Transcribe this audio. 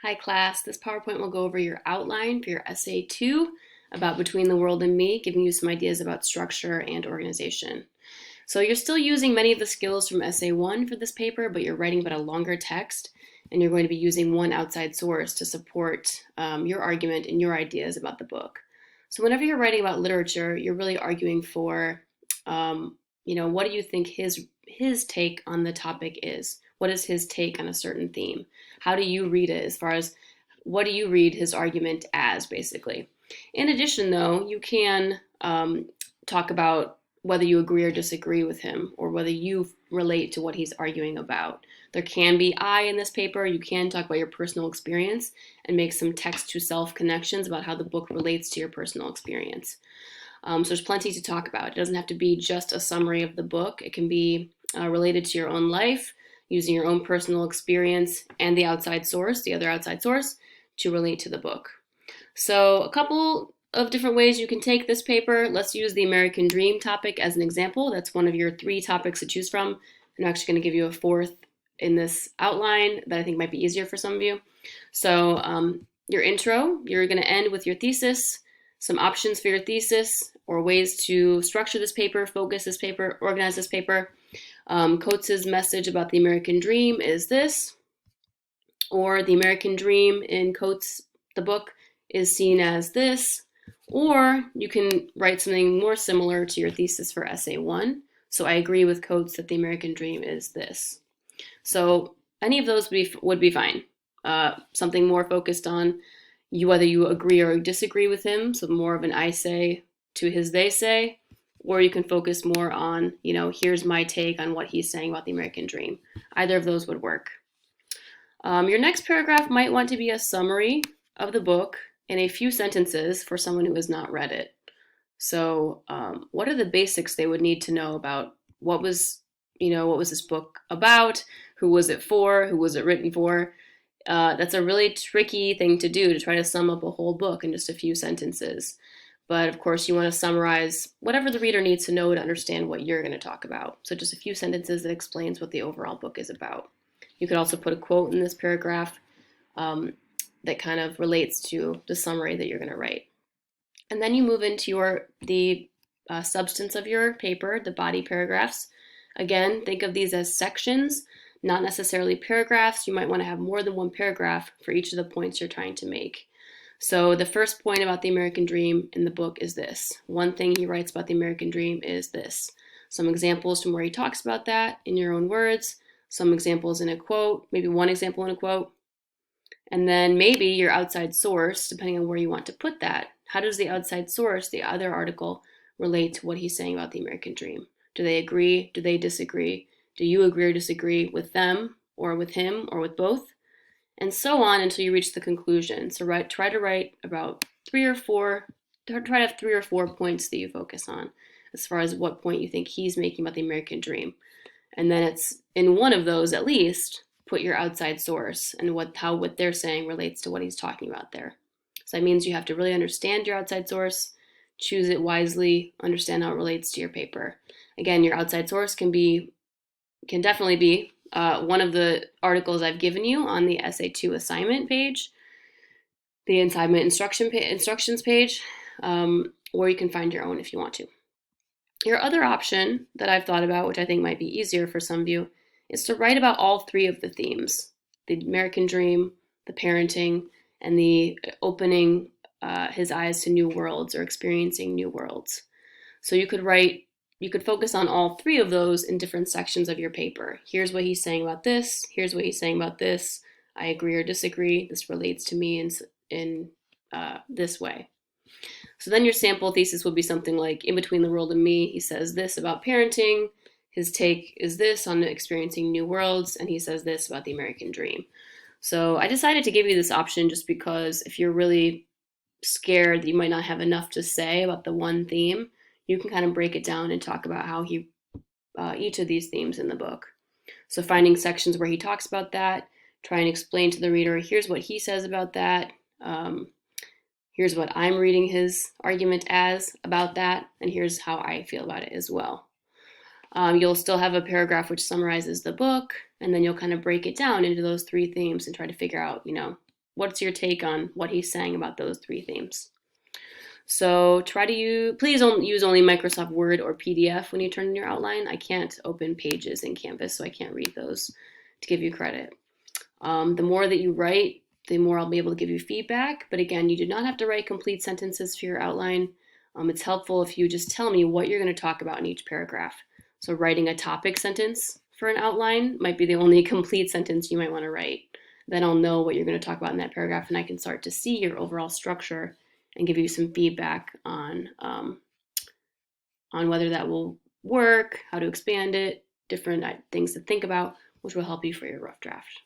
Hi class, this PowerPoint will go over your outline for your Essay 2 about Between the World and Me, giving you some ideas about structure and organization. So you're still using many of the skills from Essay 1 for this paper, but you're writing about a longer text, and you're going to be using one outside source to support your argument and your ideas about the book. So whenever you're writing about literature, you're really arguing for, what do you think his take on the topic is? What is his take on a certain theme? How do you read it as far as what do you read his argument as, basically? In addition, though, you can talk about whether you agree or disagree with him or whether you relate to what he's arguing about. There can be I in this paper. You can talk about your personal experience and make some text to self connections about how the book relates to your personal experience. So there's plenty to talk about. It doesn't have to be just a summary of the book. It can be related to your own life, using your own personal experience and the outside source, the other outside source, to relate to the book. So a couple of different ways you can take this paper. Let's use the American Dream topic as an example. That's one of your 3 topics to choose from. I'm actually going to give you a 4th in this outline that I think might be easier for some of you. So your intro, you're going to end with your thesis, some options for your thesis, or ways to structure this paper, focus this paper, organize this paper. Coates' message about the American Dream is this, or the American Dream in Coates' the book is seen as this, or you can write something more similar to your thesis for Essay 1. So I agree with Coates that the American Dream is this. So any of those would be fine. Something more focused on whether you agree or disagree with him, so more of an I say to his they say, or you can focus more on, here's my take on what he's saying about the American Dream. Either of those would work. Your next paragraph might want to be a summary of the book in a few sentences for someone who has not read it. So what are the basics they would need to know about what was this book about? Who was it for? Who was it written for? That's a really tricky thing to do, to try to sum up a whole book in just a few sentences. But of course, you want to summarize whatever the reader needs to know to understand what you're going to talk about. So just a few sentences that explains what the overall book is about. You could also put a quote in this paragraph that kind of relates to the summary that you're going to write. And then you move into the substance of your paper, the body paragraphs. Again, think of these as sections, not necessarily paragraphs. You might want to have more than one paragraph for each of the points you're trying to make. So the first point about the American Dream in the book is this. One thing he writes about the American Dream is this. Some examples from where he talks about that in your own words, some examples in a quote, maybe one example in a quote, and then maybe your outside source, depending on where you want to put that. How does the outside source, the other article, relate to what he's saying about the American Dream? Do they agree? Do they disagree? Do you agree or disagree with them or with him or with both? And so on until you reach the conclusion. So try to write about 3 or 4, try to have 3 or 4 points that you focus on as far as what point you think he's making about the American Dream. And then it's in one of those at least, put your outside source and how what they're saying relates to what he's talking about there. So that means you have to really understand your outside source, choose it wisely, understand how it relates to your paper. Again, your outside source can definitely be one of the articles I've given you on the Essay 2 assignment page, the assignment instructions page, or you can find your own if you want to. Your other option that I've thought about, which I think might be easier for some of you, is to write about all 3 of the themes: the American Dream, the parenting, and the opening his eyes to new worlds or experiencing new worlds. So you could focus on all 3 of those in different sections of your paper. Here's what he's saying about this. Here's what he's saying about this. I agree or disagree. This relates to me in this way. So then your sample thesis will be something like, in Between the World and Me, he says this about parenting. His take is this on experiencing new worlds, and he says this about the American Dream. So I decided to give you this option just because if you're really scared that you might not have enough to say about the one theme, you can kind of break it down and talk about how each of these themes in the book. So finding sections where he talks about that, try and explain to the reader, here's what he says about that, here's what I'm reading his argument as about that, and here's how I feel about it as well. You'll still have a paragraph which summarizes the book, and then you'll kind of break it down into those 3 themes and try to figure out, what's your take on what he's saying about those three themes? So try to please don't use only Microsoft Word or PDF when you turn in your outline. I can't open pages in Canvas, so I can't read those to give you credit. The more that you write, the more I'll be able to give you feedback. But again, you do not have to write complete sentences for your outline. It's helpful if you just tell me what you're going to talk about in each paragraph. So writing a topic sentence for an outline might be the only complete sentence you might want to write. Then I'll know what you're going to talk about in that paragraph, and I can start to see your overall structure and give you some feedback on whether that will work, how to expand it, different things to think about, which will help you for your rough draft.